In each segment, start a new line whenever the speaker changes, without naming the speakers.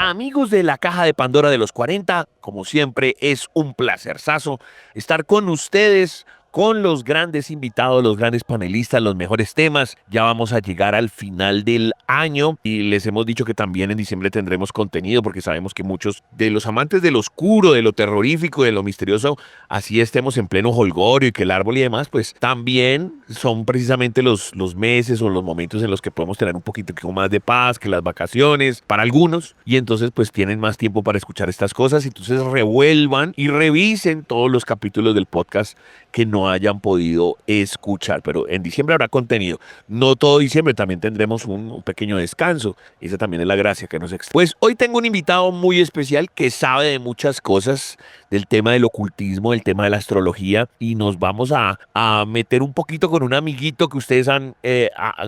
Amigos de la Caja de Pandora de los 40, como siempre es un placerzazo estar con ustedes, con los grandes invitados, los grandes panelistas, los mejores temas. Ya vamos a llegar al final del año y les hemos dicho que también en diciembre tendremos contenido porque sabemos que muchos de los amantes de lo oscuro, de lo terrorífico, de lo misterioso, así estemos en pleno jolgorio y que el árbol y demás, pues también son precisamente los meses o los momentos en los que podemos tener un poquito más de paz, que las vacaciones para algunos, y entonces pues tienen más tiempo para escuchar estas cosas. Entonces revuelvan y revisen todos los capítulos del podcast que no hayan podido escuchar, pero en diciembre habrá contenido. No todo diciembre, también tendremos un pequeño descanso. Esa también es la gracia que nos extrae. Pues hoy tengo un invitado muy especial que sabe de muchas cosas, del tema del ocultismo, del tema de la astrología, y nos vamos a meter un poquito con un amiguito que ustedes han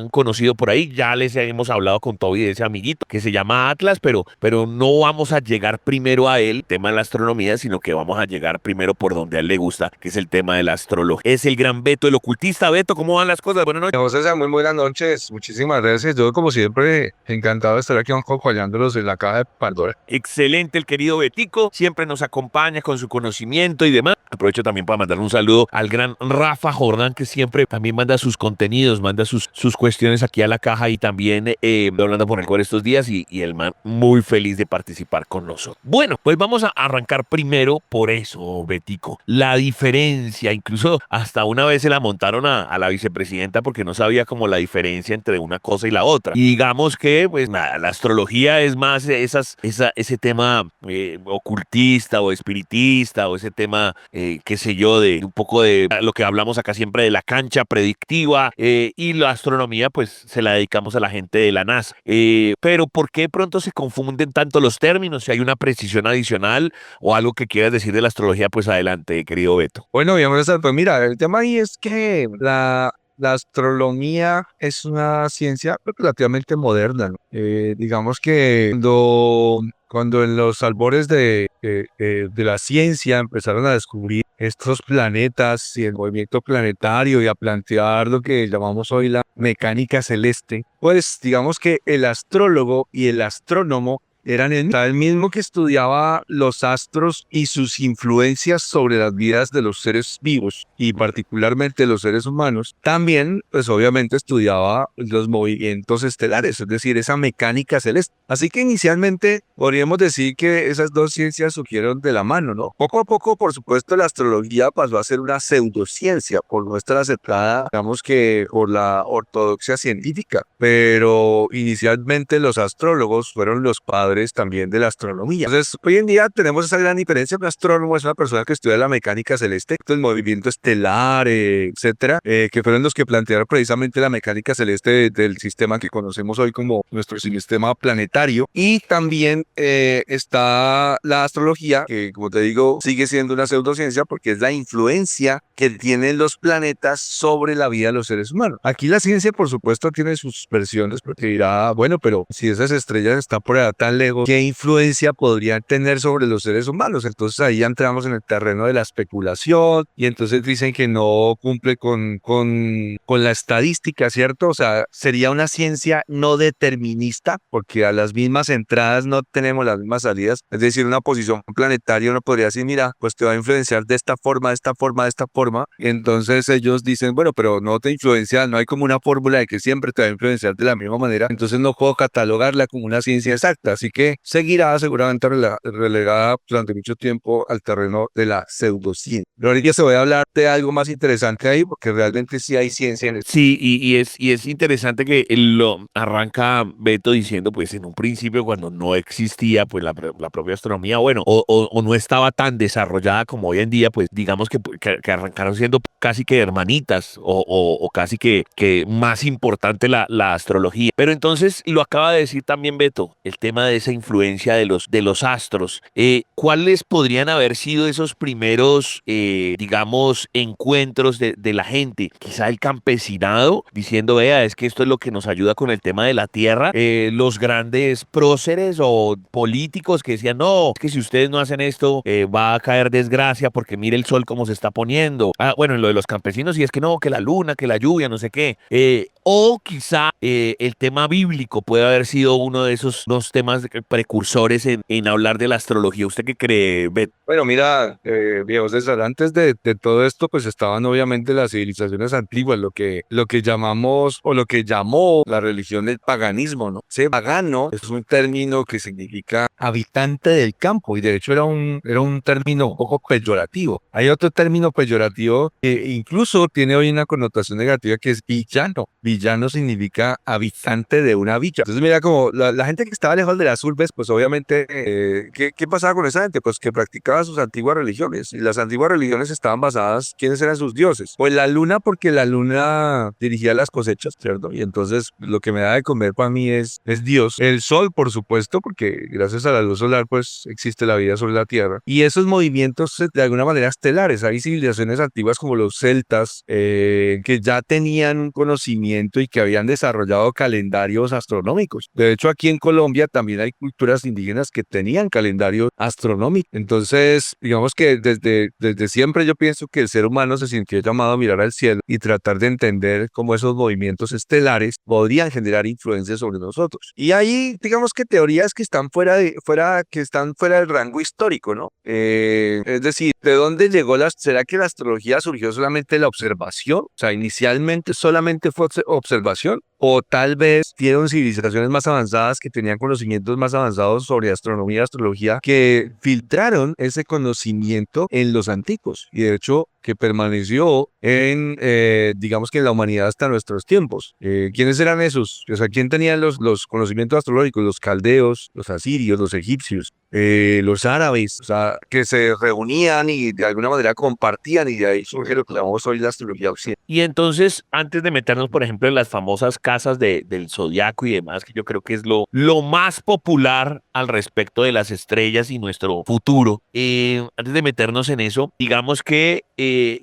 conocido por ahí. Ya les hemos hablado con Toby de ese amiguito que se llama Atlas, pero no vamos a llegar primero a él, tema de la astronomía, sino que vamos a llegar primero por donde a él le gusta, que es el tema de la astrología. Es el gran Beto, el ocultista. Beto, ¿cómo van las cosas? Buenas noches.
José, muy buenas noches, muchísimas gracias. Yo, como siempre, encantado de estar aquí acompañándolos en la Caja de Pandora.
Excelente, el querido Betico, siempre nos acompaña con su conocimiento y demás. Aprovecho también para mandar un saludo al gran Rafa Jordán, que siempre también manda sus contenidos, manda sus cuestiones aquí a la caja, y también hablando por el cual estos días, y el man muy feliz de participar con nosotros. Bueno, pues vamos a arrancar primero por eso, Betico. La diferencia, incluso hasta una vez se la montaron a la vicepresidenta porque no sabía como la diferencia entre una cosa y la otra. Y digamos que, pues nada, la astrología es más ese tema ocultista o espiritista, o ese tema, qué sé yo, de un poco de lo que hablamos acá siempre de la cancha predictiva, y la astronomía pues se la dedicamos a la gente de la NASA. Pero ¿por qué pronto se confunden tanto los términos? Si hay una precisión adicional o algo que quieras decir de la astrología, pues adelante, querido Beto.
Bueno, bien, pues mira, el tema ahí es que la astronomía es una ciencia relativamente moderna, ¿no? Digamos que cuando en los albores de la ciencia empezaron a descubrir estos planetas y el movimiento planetario y a plantear lo que llamamos hoy la mecánica celeste, pues digamos que el astrólogo y el astrónomo eran el mismo que estudiaba los astros y sus influencias sobre las vidas de los seres vivos y particularmente los seres humanos. También, pues obviamente estudiaba los movimientos estelares, es decir, esa mecánica celeste. Así que inicialmente podríamos decir que esas dos ciencias surgieron de la mano, ¿no? Poco a poco, por supuesto, la astrología pasó a ser una pseudociencia por no estar aceptada, digamos que por la ortodoxia científica, pero inicialmente los astrólogos fueron los padres también de la astronomía. Entonces, hoy en día tenemos esa gran diferencia. Un astrónomo es una persona que estudia la mecánica celeste, el movimiento estelar, etcétera, que fueron los que plantearon precisamente la mecánica celeste del sistema que conocemos hoy como nuestro sistema planetario. Y también está la astrología, que como te digo, sigue siendo una pseudociencia porque es la influencia que tienen los planetas sobre la vida de los seres humanos. Aquí la ciencia, por supuesto, tiene sus versiones porque dirá, bueno, pero si esas estrellas están por allá tan lejos, ¿qué influencia podrían tener sobre los seres humanos? Entonces ahí ya entramos en el terreno de la especulación y entonces dicen que no cumple con la estadística, ¿cierto? O sea, sería una ciencia no determinista porque a las mismas entradas no tenemos las mismas salidas. Es decir, una posición planetaria uno podría decir, mira, pues te va a influenciar de esta forma, de esta forma, de esta forma. Y entonces ellos dicen, bueno, pero no te influencia, no hay como una fórmula de que siempre te va a influenciar de la misma manera. Entonces no puedo catalogarla como una ciencia exacta. Así que seguirá seguramente relegada durante mucho tiempo al terreno de la pseudociencia. Pero ahorita se voy a hablar de algo más interesante ahí, porque realmente sí hay ciencia en esto.
Sí, y es interesante que él lo arranca Beto diciendo, pues en un principio cuando no existía pues la propia astronomía, bueno, o no estaba tan desarrollada como hoy en día, pues digamos que arrancaron siendo casi que hermanitas, o casi que más importante la astrología. Pero entonces lo acaba de decir también Beto, el tema de esa influencia de los astros. ¿Cuáles podrían haber sido esos primeros, digamos, encuentros de la gente? Quizá el campesinado diciendo, vea, es que esto es lo que nos ayuda con el tema de la tierra. Los grandes próceres o políticos que decían, no, es que si ustedes no hacen esto, va a caer desgracia porque mire el sol cómo se está poniendo. Bueno, en lo de los campesinos, y es que no, que la luna, que la lluvia, no sé qué. O quizá el tema bíblico puede haber sido uno de esos dos temas precursores en hablar de la astrología. ¿Usted qué cree, Beto?
Bueno, mira, viejo César, antes de todo esto, pues estaban obviamente las civilizaciones antiguas, lo que llamamos o lo que llamó la religión el paganismo, ¿no? Ese pagano es un término que significa habitante del campo y de hecho era un término un poco peyorativo. Hay otro término peyorativo que incluso tiene hoy una connotación negativa que es villano. Villano significa habitante de una villa. Entonces mira como la gente que estaba lejos de las urbes, pues obviamente, ¿qué pasaba con esa gente? Pues que practicaba sus antiguas religiones y las antiguas religiones estaban basadas, ¿quiénes eran sus dioses? Pues la luna, porque la luna dirigía las cosechas, ¿cierto? Y entonces lo que me da de comer para mí es Dios. El sol, por supuesto, porque gracias a la luz solar pues existe la vida sobre la Tierra. Y esos movimientos de alguna manera estelares, hay civilizaciones antiguas como los celtas que ya tenían un conocimiento y que habían desarrollado calendarios astronómicos. De hecho, aquí en Colombia también hay culturas indígenas que tenían calendario astronómico. Entonces, digamos que desde siempre yo pienso que el ser humano se sintió llamado a mirar al cielo y tratar de entender cómo esos movimientos estelares podrían generar influencias sobre nosotros. Y hay, digamos que teorías que están fuera del rango histórico, ¿no? Es decir, ¿de dónde llegó será que la astrología surgió solamente de la observación? O sea, inicialmente solamente fue observación. O tal vez dieron civilizaciones más avanzadas que tenían conocimientos más avanzados sobre astronomía y astrología que filtraron ese conocimiento en los antiguos y de hecho que permaneció digamos que en la humanidad hasta nuestros tiempos. ¿Quiénes eran esos? O sea, ¿quién tenía los conocimientos astrológicos? Los caldeos, los asirios, los egipcios, los árabes, o sea, que se reunían y de alguna manera compartían y de ahí surge lo que llamamos hoy la astrología occidental.
Y entonces, antes de meternos, por ejemplo, en las famosas casas del zodiaco y demás, que yo creo que es lo más popular al respecto de las estrellas y nuestro futuro, antes de meternos en eso, digamos que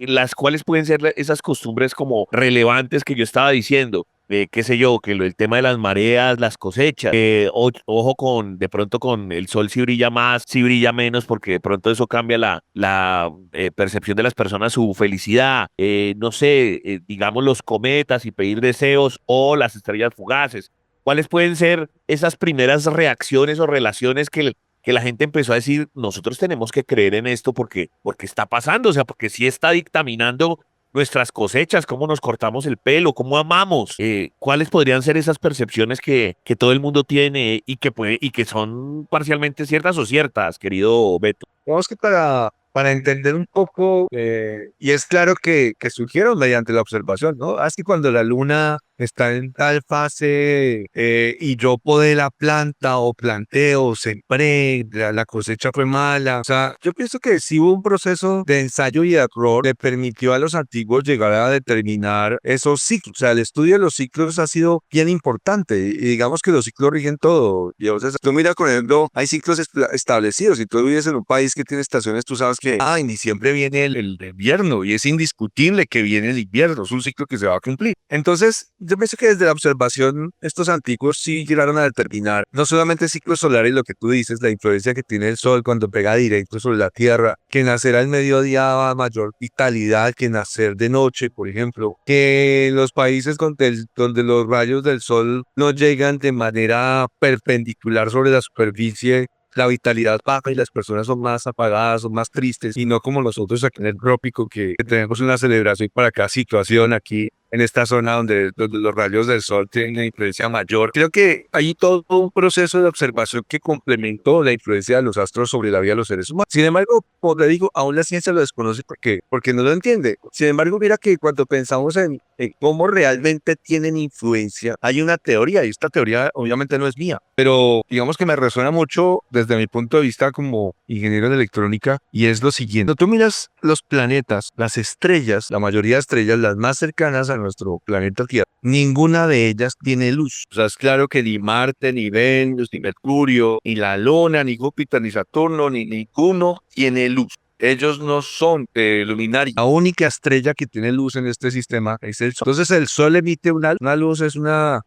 las cuales pueden ser esas costumbres como relevantes que yo estaba diciendo. Qué sé yo, que el tema de las mareas, las cosechas, ojo con, de pronto con el sol si brilla más, si brilla menos, porque de pronto eso cambia la percepción de las personas, su felicidad, no sé, digamos los cometas y pedir deseos o las estrellas fugaces. ¿Cuáles pueden ser esas primeras reacciones o relaciones que la gente empezó a decir, nosotros tenemos que creer en esto porque está pasando, o sea, porque sí está dictaminando nuestras cosechas, cómo nos cortamos el pelo, cómo amamos, cuáles podrían ser esas percepciones que todo el mundo tiene y que son parcialmente ciertas o ciertas, querido Beto?
Digamos que para entender un poco, y es claro que surgieron mediante la observación, ¿no? Es que cuando la luna está en tal fase y yo podé la planta o planteo, sembré, la cosecha fue mala. O sea, yo pienso que sí hubo un proceso de ensayo y error que permitió a los antiguos llegar a determinar esos ciclos. O sea, el estudio de los ciclos ha sido bien importante y digamos que los ciclos rigen todo. Y entonces, tú mira, por ejemplo, hay ciclos establecidos. Si tú vives en un país que tiene estaciones, tú sabes que, en diciembre viene el invierno y es indiscutible que viene el invierno. Es un ciclo que se va a cumplir. Entonces, yo pienso que desde la observación, estos antiguos sí llegaron a determinar no solamente ciclos solares, lo que tú dices, la influencia que tiene el sol cuando pega directo sobre la tierra, que nacer al mediodía da mayor vitalidad que nacer de noche, por ejemplo, que los países donde los rayos del sol no llegan de manera perpendicular sobre la superficie, la vitalidad baja y las personas son más apagadas, son más tristes, y no como nosotros aquí en el trópico que tenemos una celebración para cada situación aquí en esta zona donde los rayos del sol tienen una influencia mayor. Creo que hay todo un proceso de observación que complementó la influencia de los astros sobre la vida de los seres humanos. Sin embargo, como te digo, aún la ciencia lo desconoce porque no lo entiende. Sin embargo, mira que cuando pensamos en cómo realmente tienen influencia, hay una teoría, y esta teoría obviamente no es mía, pero digamos que me resuena mucho desde mi punto de vista como ingeniero de electrónica, y es lo siguiente. Cuando tú miras los planetas, las estrellas, la mayoría de estrellas, las más cercanas a nuestro planeta Tierra, ninguna de ellas tiene luz. O sea, es claro que ni Marte, ni Venus, ni Mercurio, ni la Luna, ni Júpiter, ni Saturno, ni ninguno tiene luz. Ellos no son luminarios. La única estrella que tiene luz en este sistema es el Sol. Entonces el Sol emite una luz, es una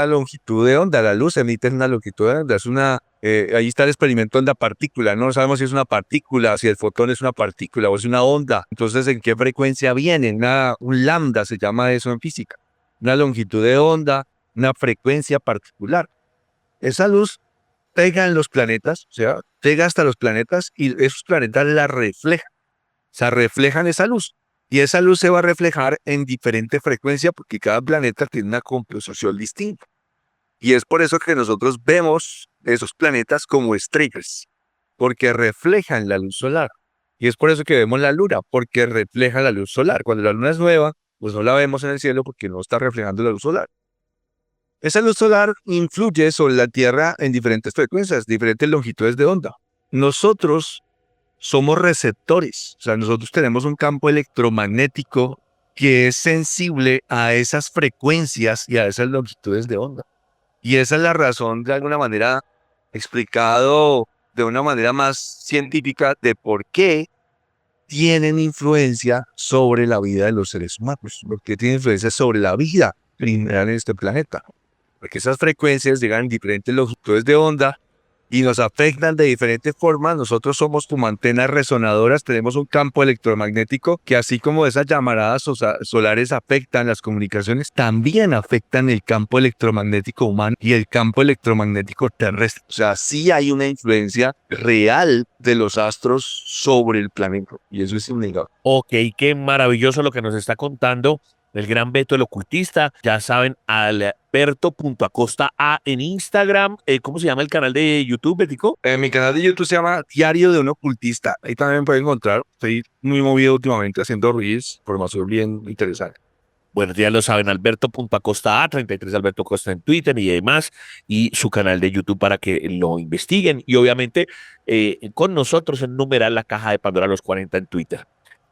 longitud de onda. La luz emite una longitud de onda. Ahí está el experimento onda-partícula. No sabemos si es una partícula, si el fotón es una partícula o es una onda. Entonces, ¿en qué frecuencia viene? Un lambda se llama eso en física. una longitud de onda, una frecuencia particular. Esa luz pega en los planetas, o sea, llega hasta los planetas y esos planetas la reflejan, o sea, reflejan esa luz. Y esa luz se va a reflejar en diferente frecuencia porque cada planeta tiene una composición distinta. Y es por eso que nosotros vemos esos planetas como estrellas, porque reflejan la luz solar. Y es por eso que vemos la luna, porque refleja la luz solar. Cuando la luna es nueva, pues no la vemos en el cielo porque no está reflejando la luz solar. Esa luz solar influye sobre la Tierra en diferentes frecuencias, diferentes longitudes de onda. Nosotros somos receptores, o sea, nosotros tenemos un campo electromagnético que es sensible a esas frecuencias y a esas longitudes de onda. Y esa es la razón, de alguna manera, explicado de una manera más científica de por qué tienen influencia sobre la vida de los seres humanos, por qué tienen influencia sobre la vida general en este planeta. Porque esas frecuencias llegan en diferentes longitudes de onda y nos afectan de diferentes formas. Nosotros somos como antenas resonadoras, tenemos un campo electromagnético que así como esas llamaradas solares afectan las comunicaciones, también afectan el campo electromagnético humano y el campo electromagnético terrestre. O sea, sí hay una influencia real de los astros sobre el planeta y eso es innegable.
Ok, qué maravilloso lo que nos está contando el gran Beto el ocultista. Ya saben, Alberto.acosta A en Instagram. ¿Cómo se llama el canal de YouTube, Betico?
Mi canal de YouTube se llama Diario de un Ocultista. Ahí también me pueden encontrar. Estoy muy movido últimamente haciendo reels, información bien interesante.
Bueno, ya lo saben, Alberto.acosta A, 33 Alberto Costa en Twitter y demás, y su canal de YouTube para que lo investiguen. Y obviamente con nosotros en numeral la caja de Pandora los 40 en Twitter.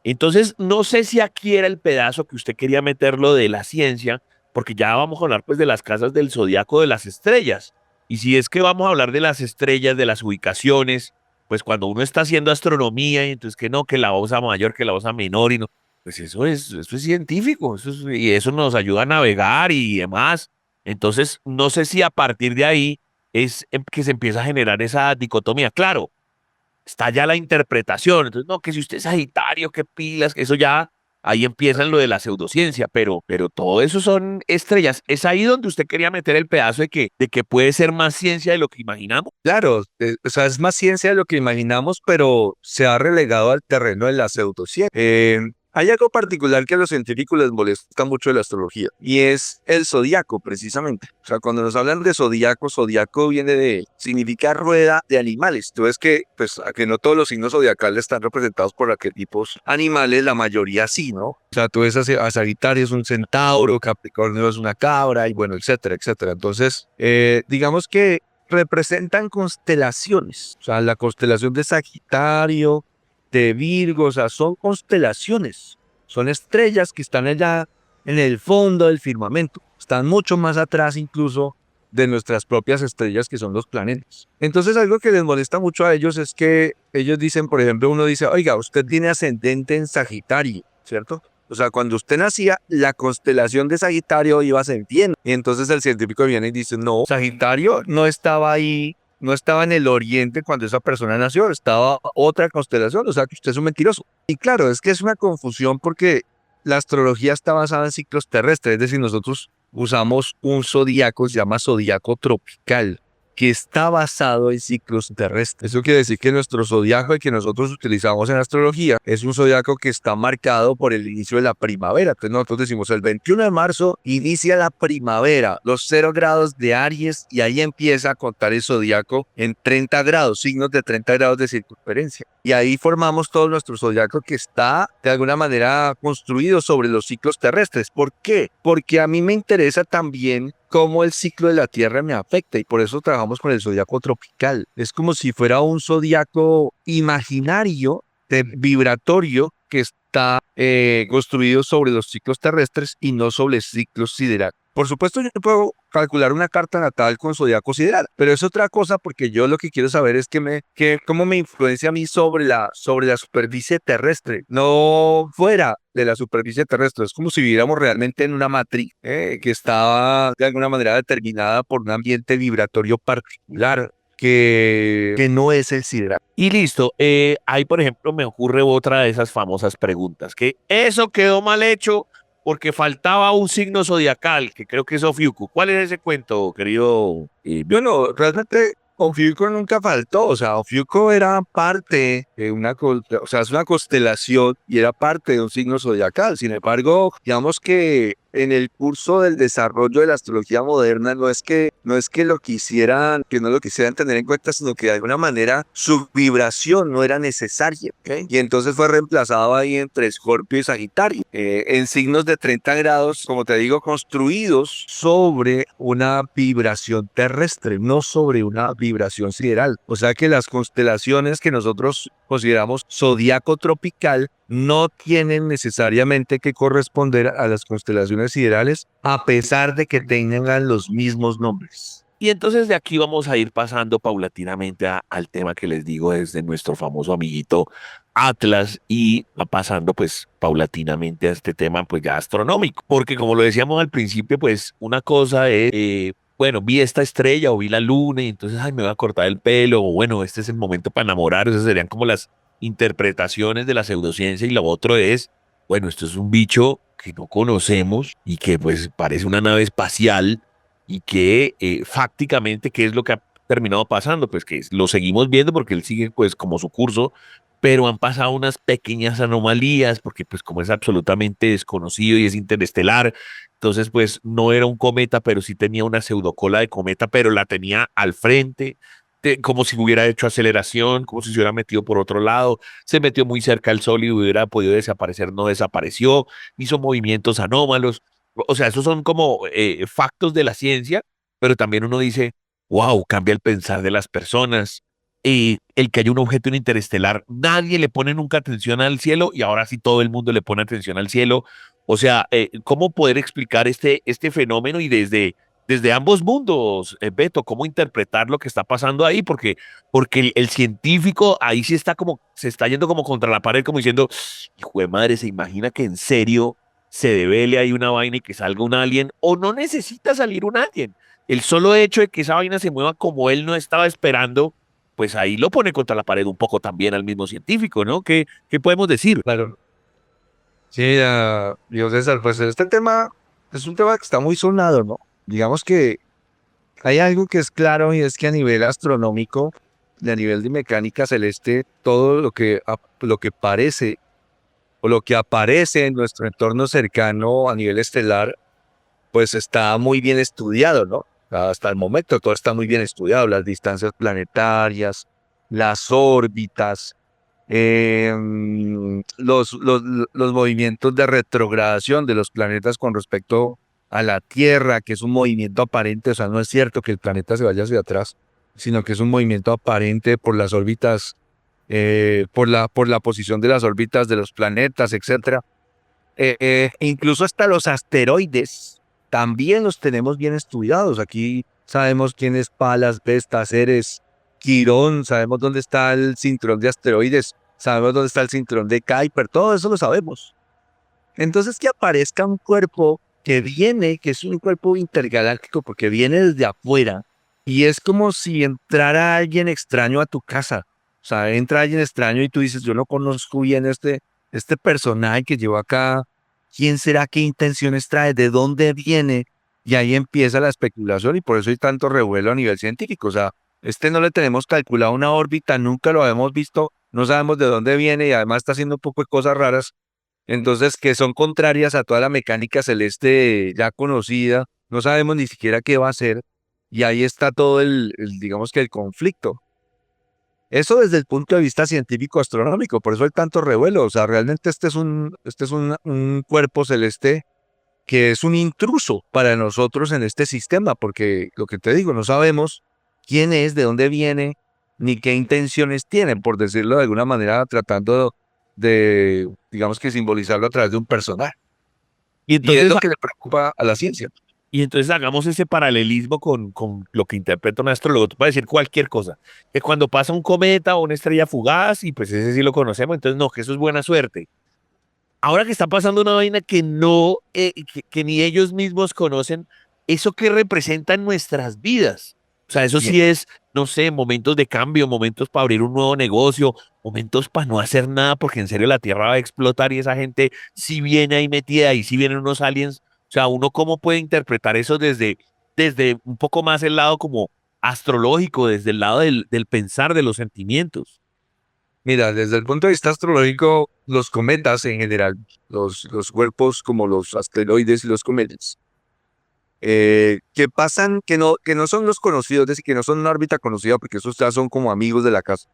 Entonces, no sé si aquí era el pedazo que usted quería meterlo de la ciencia, porque ya vamos a hablar pues de las casas del zodiaco de las estrellas. Y si es que vamos a hablar de las estrellas, de las ubicaciones, pues cuando uno está haciendo astronomía y entonces que no, que la osa mayor, que la osa menor y no, pues eso es científico, y eso nos ayuda a navegar y demás. Entonces, no sé si a partir de ahí es que se empieza a generar esa dicotomía. Claro, está ya la interpretación. Entonces, no, que si usted es Sagitario, qué pilas, que eso ya, ahí empieza lo de la pseudociencia, pero todo eso son estrellas. Es ahí donde usted quería meter el pedazo de que puede ser más ciencia de lo que imaginamos.
Claro, o sea, es más ciencia de lo que imaginamos, pero se ha relegado al terreno de la pseudociencia. Hay algo particular que a los científicos les molesta mucho de la astrología, y es el zodiaco, precisamente. O sea, cuando nos hablan de zodiaco, zodiaco significa rueda de animales. Tú ves que, pues, a que no todos los signos zodiacales están representados por arquetipos animales, la mayoría sí, ¿no? O sea, tú ves a Sagitario es un centauro, Capricornio es una cabra, y bueno, etcétera, etcétera. Entonces, digamos que representan constelaciones, o sea, la constelación de Sagitario, de Virgo, o sea, son constelaciones, son estrellas que están allá en el fondo del firmamento, están mucho más atrás incluso de nuestras propias estrellas que son los planetas. Entonces algo que les molesta mucho a ellos es que ellos dicen, por ejemplo, uno dice, oiga, usted tiene ascendente en Sagitario, ¿cierto? O sea, cuando usted nacía, la constelación de Sagitario iba ascendiendo. Y entonces el científico viene y dice, no, Sagitario no estaba ahí, no estaba en el oriente cuando esa persona nació, estaba otra constelación, o sea que usted es un mentiroso. Y claro, es que es una confusión porque la astrología está basada en ciclos terrestres, es decir, nosotros usamos un zodiaco, se llama zodiaco tropical, que está basado en ciclos terrestres. Eso quiere decir que nuestro zodiaco que nosotros utilizamos en astrología es un zodiaco que está marcado por el inicio de la primavera. Entonces nosotros decimos el 21 de marzo inicia la primavera, los 0 grados de Aries, y ahí empieza a contar el zodiaco en 30 grados, signos de 30 grados de circunferencia. Y ahí formamos todo nuestro zodiaco que está de alguna manera construido sobre los ciclos terrestres. ¿Por qué? Porque a mí me interesa también cómo el ciclo de la Tierra me afecta y por eso trabajamos con el zodiaco tropical. Es como si fuera un zodiaco imaginario, vibratorio, que está construido sobre los ciclos terrestres y no sobre ciclos siderales. Por supuesto, yo no puedo calcular una carta natal con zodiaco sideral, pero es otra cosa porque yo lo que quiero saber es cómo me influencia a mí sobre la superficie terrestre, no fuera de la superficie terrestre. Es como si viviéramos realmente en una matriz que estaba de alguna manera determinada por un ambiente vibratorio particular que no es el sideral.
Y listo, ahí por ejemplo me ocurre otra de esas famosas preguntas, que eso quedó mal hecho porque faltaba un signo zodiacal, que creo que es Ofiuco. ¿Cuál es ese cuento, querido?
Bueno, realmente Ofiuco nunca faltó, o sea, Ofiuco era parte de o sea, es una constelación y era parte de un signo zodiacal. Sin embargo, digamos que en el curso del desarrollo de la astrología moderna no es que que no lo quisieran tener en cuenta, sino que de alguna manera su vibración no era necesaria, ¿ok? Y entonces fue reemplazado ahí entre Escorpio y Sagitario, en signos de 30 grados, como te digo, construidos sobre una vibración terrestre, no sobre una vibración sideral. O sea que las constelaciones que nosotros consideramos zodiaco tropical no tienen necesariamente que corresponder a las constelaciones siderales, a pesar de que tengan los mismos nombres.
Y entonces de aquí vamos a ir pasando paulatinamente al tema que les digo desde nuestro famoso amiguito Atlas y va pasando pues paulatinamente a este tema pues ya astronómico. Porque como lo decíamos al principio, pues una cosa es, bueno, vi esta estrella o vi la luna y entonces, ay, me voy a cortar el pelo o bueno, este es el momento para enamorar. Esas serían como las interpretaciones de la pseudociencia y lo otro es, bueno, esto es un bicho que no conocemos y que pues parece una nave espacial y que fácticamente, ¿qué es lo que ha terminado pasando? Pues que lo seguimos viendo porque él sigue pues como su curso, pero han pasado unas pequeñas anomalías porque pues como es absolutamente desconocido y es interestelar, entonces pues no era un cometa, pero sí tenía una pseudocola de cometa, pero la tenía al frente. Como si hubiera hecho aceleración, como si se hubiera metido por otro lado, se metió muy cerca al Sol y hubiera podido desaparecer, no desapareció, hizo movimientos anómalos. O sea, esos son como factos de la ciencia, pero también uno dice, wow, cambia el pensar de las personas. El que haya un objeto interestelar, nadie le pone nunca atención al cielo y ahora sí todo el mundo le pone atención al cielo. O sea, ¿cómo poder explicar este fenómeno y desde ambos mundos, Beto, cómo interpretar lo que está pasando ahí? Porque el científico ahí sí está como, se está yendo como contra la pared, como diciendo, hijo de madre, ¿se imagina que en serio se devele ahí una vaina y que salga un alien o no necesita salir un alien? El solo hecho de que esa vaina se mueva como él no estaba esperando, pues ahí lo pone contra la pared un poco también al mismo científico, ¿no? ¿Qué podemos decir?
Claro. Sí, Dios César, pues este tema es un tema que está muy sonado, ¿no? Digamos que hay algo que es claro y es que a nivel astronómico, y a nivel de mecánica celeste, todo lo que parece o lo que aparece en nuestro entorno cercano a nivel estelar, pues está muy bien estudiado, ¿no? Hasta el momento todo está muy bien estudiado, las distancias planetarias, las órbitas, los movimientos de retrogradación de los planetas con respecto a la Tierra, que es un movimiento aparente, o sea, no es cierto que el planeta se vaya hacia atrás, sino que es un movimiento aparente por las órbitas, por la posición de las órbitas de los planetas, etcétera. Incluso hasta los asteroides también los tenemos bien estudiados. Aquí sabemos quién es Palas, Vesta, Ceres, Quirón, sabemos dónde está el cinturón de asteroides, sabemos dónde está el cinturón de Kuiper, todo eso lo sabemos. Entonces que aparezca un cuerpo que es un cuerpo intergaláctico porque viene desde afuera y es como si entrara alguien extraño a tu casa. O sea, entra alguien extraño y tú dices, yo no conozco bien este personaje que llevo acá. ¿Quién será? ¿Qué intenciones trae? ¿De dónde viene? Y ahí empieza la especulación y por eso hay tanto revuelo a nivel científico. O sea, no le tenemos calculado una órbita, nunca lo habíamos visto, no sabemos de dónde viene y además está haciendo un poco de cosas raras. Entonces, que son contrarias a toda la mecánica celeste ya conocida, no sabemos ni siquiera qué va a hacer, y ahí está todo digamos que el conflicto. Eso desde el punto de vista científico astronómico, por eso hay tanto revuelo, o sea, realmente este es un cuerpo celeste que es un intruso para nosotros en este sistema, porque lo que te digo, no sabemos quién es, de dónde viene, ni qué intenciones tiene, por decirlo de alguna manera, tratando de, digamos que simbolizarlo a través de un personaje.
Y
Y es
entonces
lo que le preocupa a la ciencia.
Y entonces hagamos ese paralelismo con lo que interpreta un astrólogo. Tú puedes decir cualquier cosa. Que cuando pasa un cometa o una estrella fugaz, y pues ese sí lo conocemos, entonces no, que eso es buena suerte. Ahora que está pasando una vaina que no, que ni ellos mismos conocen, ¿eso qué representa en nuestras vidas? O sea, eso
Bien.
sí es no sé, momentos de cambio, momentos para abrir un nuevo negocio, momentos para no hacer nada, porque en serio la Tierra va a explotar y esa gente si viene ahí metida y si vienen unos aliens. O sea, uno cómo puede interpretar eso desde un poco más el lado como astrológico, desde el lado del pensar, de los sentimientos.
Mira, desde el punto de vista astrológico, los cometas en general, los cuerpos como los asteroides y los cometas, que pasan, que no son los conocidos, es decir, que no son una órbita conocida, porque esos ya son como amigos de la casa,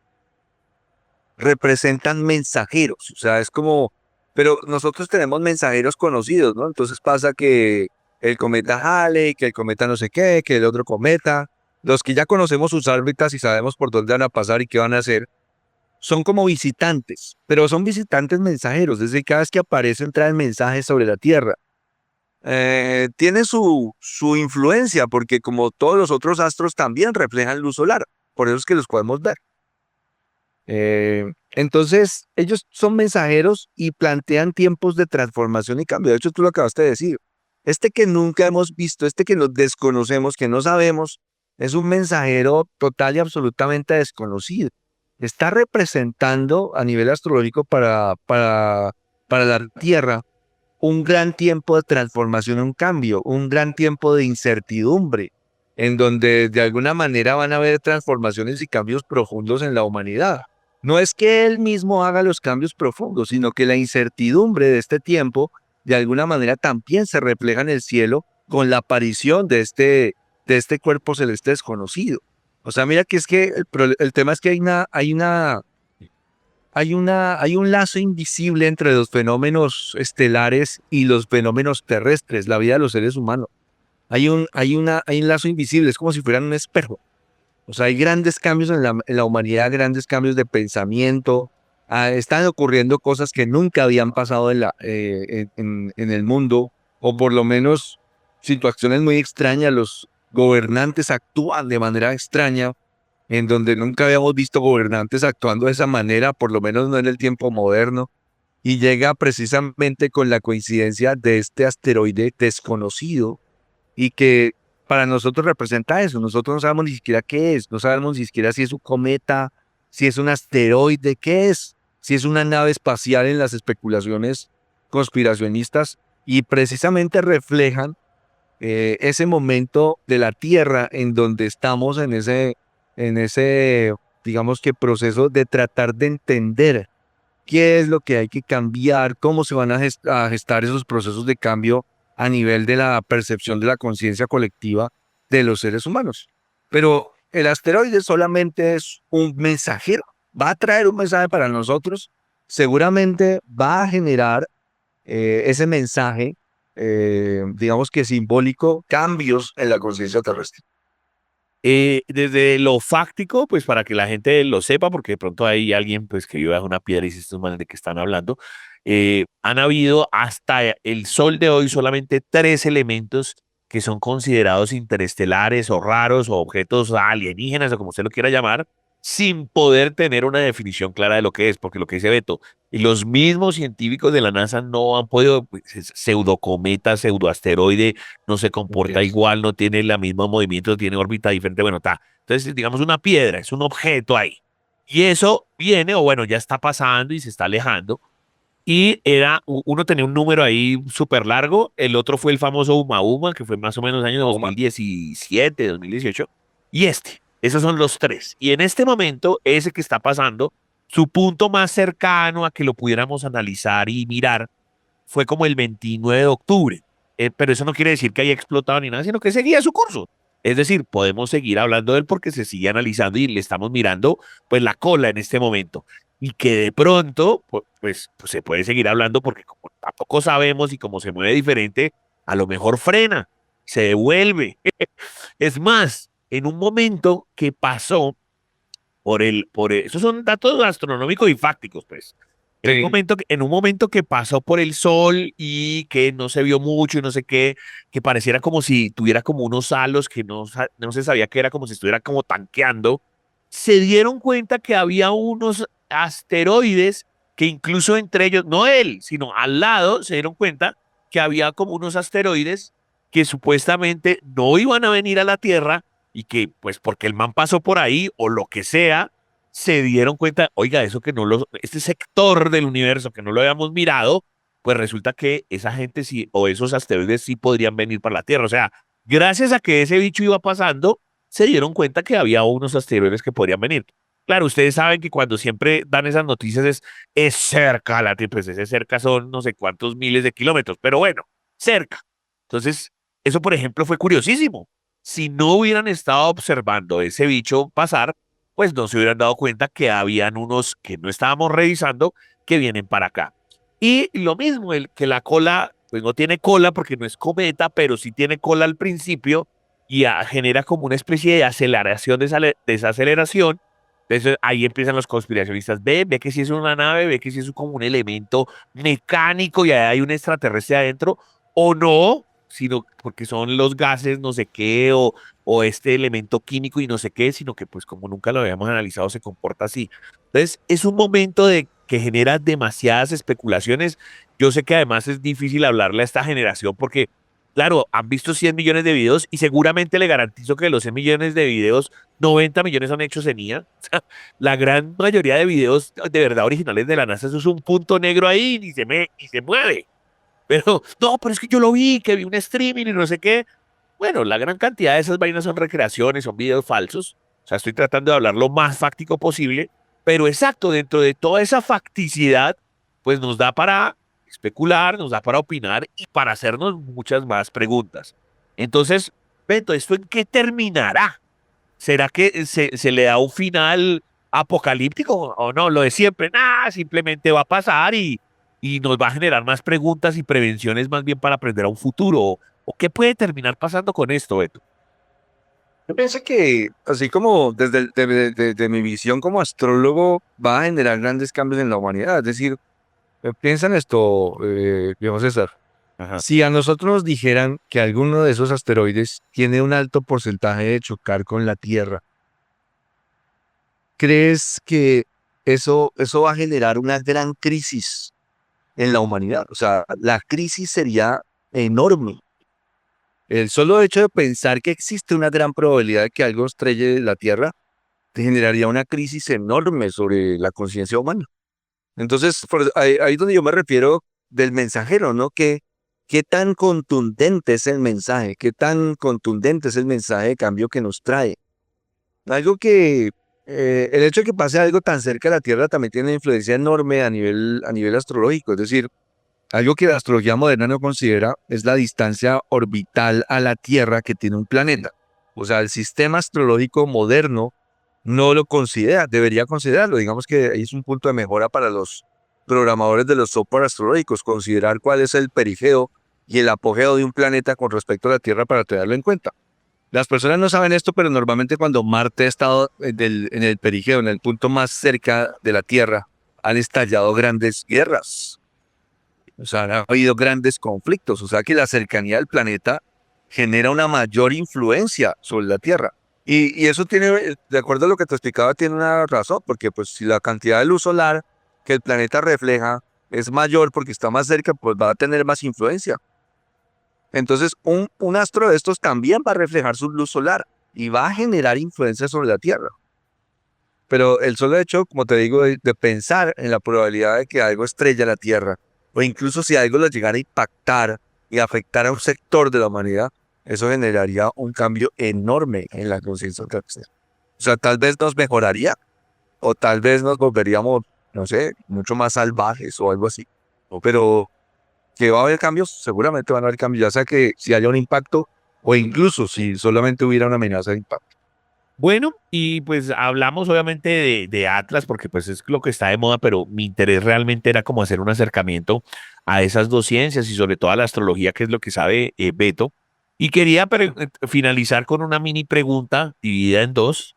representan mensajeros, o sea, es como, pero nosotros tenemos mensajeros conocidos, ¿no? Entonces pasa que el cometa Halley, que el cometa no sé qué, que el otro cometa, los que ya conocemos sus órbitas y sabemos por dónde van a pasar y qué van a hacer, son como visitantes, pero son visitantes mensajeros, desde cada vez que aparecen traen mensajes sobre la Tierra. Tiene su influencia, porque como todos los otros astros también reflejan luz solar, por eso es que los podemos ver. Entonces, ellos son mensajeros y plantean tiempos de transformación y cambio. De hecho, tú lo acabaste de decir. Este que nunca hemos visto, este que nos desconocemos, que no sabemos, es un mensajero total y absolutamente desconocido. Está representando a nivel astrológico para la Tierra un gran tiempo de transformación, un cambio, un gran tiempo de incertidumbre, en donde de alguna manera van a haber transformaciones y cambios profundos en la humanidad. No es que él mismo haga los cambios profundos, sino que la incertidumbre de este tiempo de alguna manera también se refleja en el cielo con la aparición de este cuerpo celeste desconocido. O sea, mira que es que el tema es que hay un lazo invisible entre los fenómenos estelares y los fenómenos terrestres, la vida de los seres humanos. Hay un lazo invisible, es como si fueran un espejo. O sea, hay grandes cambios en la humanidad, grandes cambios de pensamiento. Están ocurriendo cosas que nunca habían pasado en el mundo, o por lo menos situaciones muy extrañas. Los gobernantes actúan de manera extraña, en donde nunca habíamos visto gobernantes actuando de esa manera, por lo menos no en el tiempo moderno, y llega precisamente con la coincidencia de este asteroide desconocido y que para nosotros representa eso. Nosotros no sabemos ni siquiera qué es, no sabemos ni siquiera si es un cometa, si es un asteroide, qué es, si es una nave espacial en las especulaciones conspiracionistas, y precisamente reflejan ese momento de la Tierra en donde estamos en ese, digamos que proceso de tratar de entender qué es lo que hay que cambiar, cómo se van a gestar esos procesos de cambio a nivel de la percepción de la conciencia colectiva de los seres humanos. Pero el asteroide solamente es un mensajero, va a traer un mensaje para nosotros, seguramente va a generar ese mensaje, digamos que simbólico, cambios en la conciencia terrestre.
Desde lo fáctico, pues para que la gente lo sepa, porque de pronto hay alguien pues que vive bajo una piedra y dice estos manes de qué están hablando, han habido hasta el sol de hoy solamente tres elementos que son considerados interestelares o raros o objetos alienígenas o como usted lo quiera llamar, sin poder tener una definición clara de lo que es, porque lo que dice Beto, y los mismos científicos de la NASA no han podido, pues, es pseudocometa, pseudoasteroide, no se comporta
Yes.
igual, no tiene el mismo movimiento, tiene órbita diferente, bueno, está. Entonces, digamos, una piedra, es un objeto ahí. Y eso viene, o bueno, ya está pasando y se está alejando. Y uno tenía un número ahí súper largo, el otro fue el famoso Uma Uma, que fue más o menos año
Oma.
2017, 2018, y esos son los tres. Y en este momento, ese que está pasando, su punto más cercano a que lo pudiéramos analizar y mirar fue como el 29 de octubre. Pero eso no quiere decir que haya explotado ni nada, sino que seguía su curso. Es decir, podemos seguir hablando de él porque se sigue analizando y le estamos mirando pues la cola en este momento. Y que de pronto, pues se puede seguir hablando porque como tampoco sabemos y como se mueve diferente, a lo mejor frena, se devuelve. Es más, en un momento que pasó esos son datos astronómicos y fácticos, pues.
Sí.
En un momento que pasó por el sol y que no se vio mucho y no sé qué, que pareciera como si tuviera como unos halos que no se sabía que era como si estuviera como tanqueando, se dieron cuenta que había unos asteroides que incluso entre ellos, no él, sino al lado, se dieron cuenta que había como unos asteroides que supuestamente no iban a venir a la Tierra, y que pues porque el man pasó por ahí o lo que sea, se dieron cuenta, oiga, eso que no lo, este sector del universo que no lo habíamos mirado, pues resulta que esa gente sí, o esos asteroides sí podrían venir para la Tierra. O sea, gracias a que ese bicho iba pasando, se dieron cuenta que había unos asteroides que podrían venir. Claro, ustedes saben que cuando siempre dan esas noticias es cerca la Tierra, pues ese cerca son no sé cuántos miles de kilómetros, pero bueno, cerca. Entonces, eso por ejemplo fue curiosísimo. Si no hubieran estado observando ese bicho pasar, pues no se hubieran dado cuenta que habían unos que no estábamos revisando que vienen para acá. Y lo mismo, el que la cola, pues no tiene cola porque no es cometa, pero sí tiene cola al principio y genera como una especie de aceleración, desaceleración. Entonces ahí empiezan los conspiracionistas. Ve que si es una nave, ve que si es como un elemento mecánico y ahí hay un extraterrestre adentro, o no, sino porque son los gases, no sé qué, o este elemento químico y no sé qué, sino que pues como nunca lo habíamos analizado se comporta así. Entonces es un momento de que genera demasiadas especulaciones. Yo sé que además es difícil hablarle a esta generación porque, claro, han visto 100 millones de videos y seguramente le garantizo que de los 100 millones de videos, 90 millones son hechos en IA. O sea, la gran mayoría de videos de verdad originales de la NASA, eso es un punto negro ahí y se mueve. Pero, no, pero es que yo lo vi, que vi un streaming y no sé qué. Bueno, la gran cantidad de esas vainas son recreaciones, son videos falsos. O sea, estoy tratando de hablar lo más fáctico posible, pero exacto, dentro de toda esa facticidad, pues nos da para especular, nos da para opinar y para hacernos muchas más preguntas. Entonces, Beto, ¿esto en qué terminará? ¿Será que se le da un final apocalíptico o no? Lo de siempre, nada, simplemente va a pasar y nos va a generar más preguntas y prevenciones más bien para aprender a un futuro. ¿O qué puede terminar pasando con esto, Beto?
Yo pienso que, así como desde mi visión como astrólogo, va a generar grandes cambios en la humanidad. Es decir, piensa en esto, viejo César.
Ajá.
Si a nosotros nos dijeran que alguno de esos asteroides tiene un alto porcentaje de chocar con la Tierra, ¿crees que eso va a generar una gran crisis en la humanidad? O sea, la crisis sería enorme. El solo hecho de pensar que existe una gran probabilidad de que algo estrelle la Tierra te generaría una crisis enorme sobre la conciencia humana. Entonces, ahí es donde yo me refiero del mensajero, ¿no? ¿Qué tan contundente es el mensaje? ¿Qué tan contundente es el mensaje de cambio que nos trae? Algo que, el hecho de que pase algo tan cerca de la Tierra también tiene una influencia enorme a nivel astrológico. Es decir, algo que la astrología moderna no considera es la distancia orbital a la Tierra que tiene un planeta. O sea, el sistema astrológico moderno no lo considera, debería considerarlo. Digamos que ahí es un punto de mejora para los programadores de los software astrológicos, considerar cuál es el perigeo y el apogeo de un planeta con respecto a la Tierra para tenerlo en cuenta. Las personas no saben esto, pero normalmente cuando Marte ha estado en el perigeo, en el punto más cerca de la Tierra, han estallado grandes guerras. O sea, ha habido grandes conflictos. O sea que la cercanía del planeta genera una mayor influencia sobre la Tierra. Y eso tiene, de acuerdo a lo que te explicaba, tiene una razón, porque pues si la cantidad de luz solar que el planeta refleja es mayor porque está más cerca, pues va a tener más influencia. Entonces, un astro de estos también va a reflejar su luz solar y va a generar influencia sobre la Tierra. Pero el solo hecho, como te digo, de pensar en la probabilidad de que algo estrella la Tierra, o incluso si algo lo llegara a impactar y afectar a un sector de la humanidad, eso generaría un cambio enorme en la conciencia terrestre. O sea, tal vez nos mejoraría, o tal vez nos volveríamos, no sé, mucho más salvajes o algo así. Pero que va a haber cambios, seguramente van a haber cambios, ya sea que si haya un impacto, o incluso si solamente hubiera una amenaza de impacto.
Bueno, y pues hablamos obviamente de Atlas porque pues es lo que está de moda, pero mi interés realmente era como hacer un acercamiento a esas dos ciencias y sobre todo a la astrología, que es lo que sabe Beto. Y quería finalizar con una mini pregunta dividida en dos,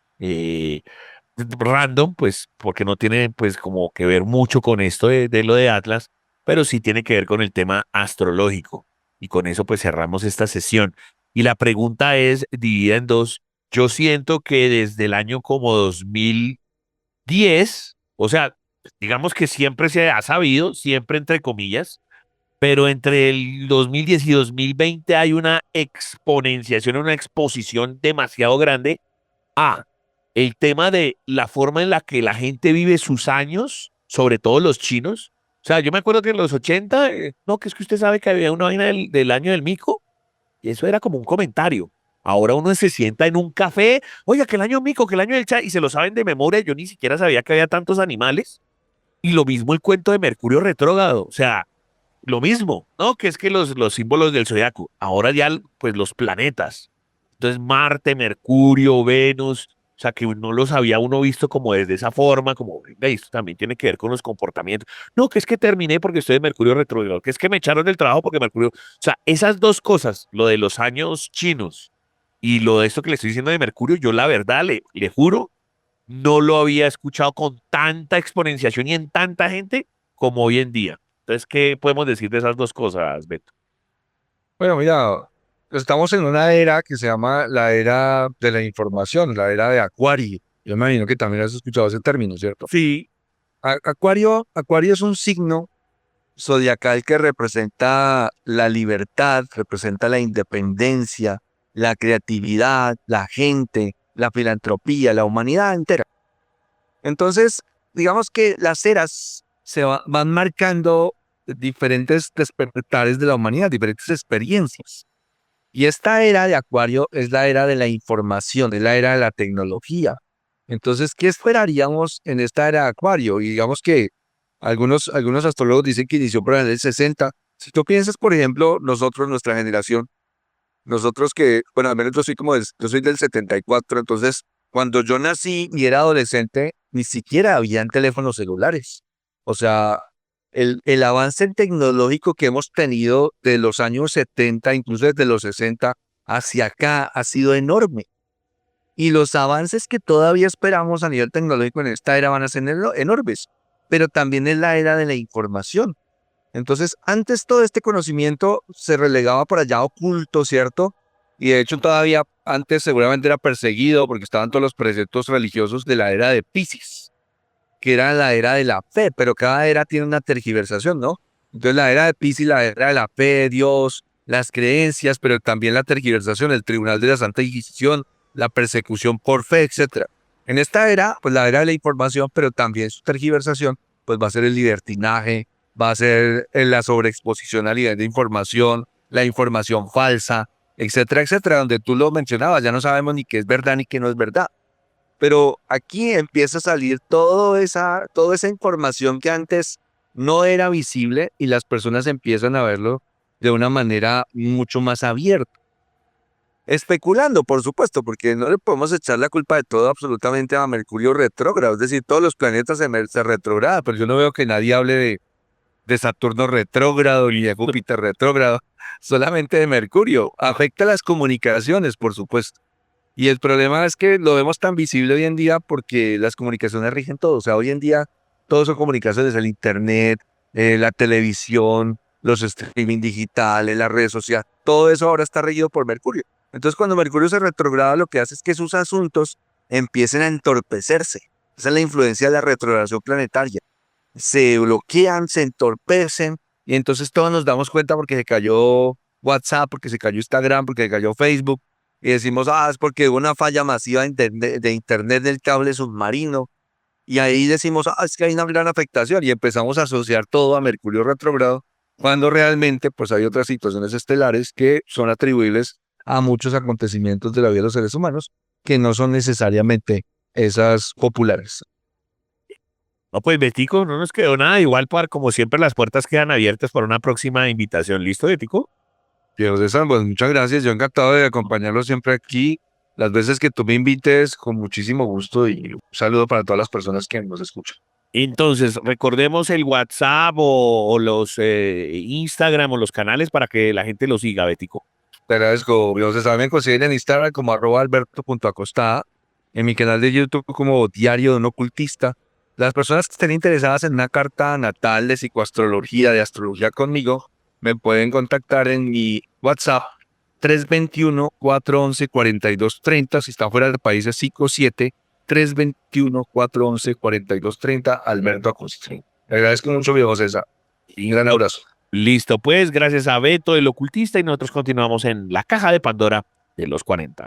random, pues porque no tiene pues como que ver mucho con esto de lo de Atlas, pero sí tiene que ver con el tema astrológico. Y con eso pues cerramos esta sesión. Y la pregunta es dividida en dos. Yo siento que desde el año como 2010, o sea, digamos que siempre se ha sabido, siempre entre comillas, pero entre el 2010 y 2020 hay una exponenciación, una exposición demasiado grande a el tema de la forma en la que la gente vive sus años, sobre todo los chinos. O sea, yo me acuerdo que en los 80, no, que es que usted sabe que había una vaina del año del mico, y eso era como un comentario. Ahora uno se sienta en un café, oiga, que el año mico, que el año del chat, y se lo saben de memoria. Yo ni siquiera sabía que había tantos animales. Y lo mismo el cuento de Mercurio retrógrado. O sea, lo mismo, ¿no? Que es que los símbolos del zodiaco, ahora ya pues los planetas. Entonces Marte, Mercurio, Venus, o sea que no los había uno visto como desde esa forma, como, venga, esto también tiene que ver con los comportamientos. No, que es que terminé porque estoy en Mercurio retrógrado, que es que me echaron del trabajo porque Mercurio, o sea, esas dos cosas, lo de los años chinos y lo de esto que le estoy diciendo de Mercurio, yo la verdad le juro, no lo había escuchado con tanta exponenciación y en tanta gente como hoy en día. Entonces, ¿qué podemos decir de esas dos cosas, Beto?
Bueno, mira, estamos en una era que se llama la era de la información, la era de Acuario. Yo me imagino que también has escuchado ese término, ¿cierto?
Sí,
Acuario es un signo zodiacal que representa la libertad, representa la independencia, la creatividad, la gente, la filantropía, la humanidad entera. Entonces, digamos que las eras van marcando diferentes despertares de la humanidad, diferentes experiencias. Y esta era de Acuario es la era de la información, es la era de la tecnología. Entonces, ¿qué esperaríamos en esta era de Acuario? Y digamos que algunos astrólogos dicen que inició por el 60. Si tú piensas, por ejemplo, nosotros, nuestra generación, nosotros que, bueno, al menos yo soy del 74, entonces, cuando yo nací y era adolescente, ni siquiera habían teléfonos celulares. O sea, el avance tecnológico que hemos tenido de los años 70, incluso desde los 60, hacia acá ha sido enorme. Y los avances que todavía esperamos a nivel tecnológico en esta era van a ser enormes. Pero también es la era de la información. Entonces, antes todo este conocimiento se relegaba por allá oculto, ¿cierto? Y de hecho todavía antes seguramente era perseguido porque estaban todos los preceptos religiosos de la era de Piscis, que era la era de la fe, pero cada era tiene una tergiversación, ¿no? Entonces la era de Piscis, la era de la fe, Dios, las creencias, pero también la tergiversación, el tribunal de la Santa Inquisición, la persecución por fe, etcétera. En esta era, pues la era de la información, pero también su tergiversación, pues va a ser el libertinaje, va a ser la sobreexposición a nivel de información, la información falsa, etcétera, etcétera, donde tú lo mencionabas, ya no sabemos ni qué es verdad ni qué no es verdad. Pero aquí empieza a salir toda esa información que antes no era visible y las personas empiezan a verlo de una manera mucho más abierta. Especulando, por supuesto, porque no le podemos echar la culpa de todo absolutamente a Mercurio retrógrado, es decir, todos los planetas se retrogradan, pero yo no veo que nadie hable de Saturno retrógrado ni de Júpiter retrógrado, solamente de Mercurio. Afecta las comunicaciones, por supuesto. Y el problema es que lo vemos tan visible hoy en día porque las comunicaciones rigen todo. O sea, hoy en día todo son comunicaciones, el internet, la televisión, los streaming digitales, las redes sociales, todo eso ahora está regido por Mercurio. Entonces, cuando Mercurio se retrograda, lo que hace es que sus asuntos empiecen a entorpecerse. Esa es la influencia de la retrogradación planetaria. Se bloquean, se entorpecen, y entonces todos nos damos cuenta porque se cayó WhatsApp, porque se cayó Instagram, porque se cayó Facebook, y decimos, es porque hubo una falla masiva de internet del cable submarino, y ahí decimos, es que hay una gran afectación, y empezamos a asociar todo a Mercurio retrógrado, cuando realmente pues hay otras situaciones estelares que son atribuibles a muchos acontecimientos de la vida de los seres humanos, que no son necesariamente esas populares.
no, pues Betico, no nos quedó nada. Igual, como siempre, las puertas quedan abiertas para una próxima invitación. ¿Listo, Betico?
Diego César, pues muchas gracias. Yo encantado de acompañarlo siempre aquí. Las veces que tú me invites, con muchísimo gusto y un saludo para todas las personas que nos escuchan.
Entonces, recordemos el WhatsApp o los Instagram o los canales para que la gente los siga, Betico.
Te agradezco. Diego César, me consiguen en Instagram como @alberto.acosta, en mi canal de YouTube como Diario de un Ocultista. Las personas que estén interesadas en una carta natal de psicoastrología, de astrología conmigo, me pueden contactar en mi WhatsApp 321-411-4230. Si están fuera del país es 57-321-411-4230, Alberto Acosta. Le agradezco mucho, viejo César. Y un gran abrazo.
Listo, pues, gracias a Beto, el ocultista, y nosotros continuamos en la caja de Pandora de los 40.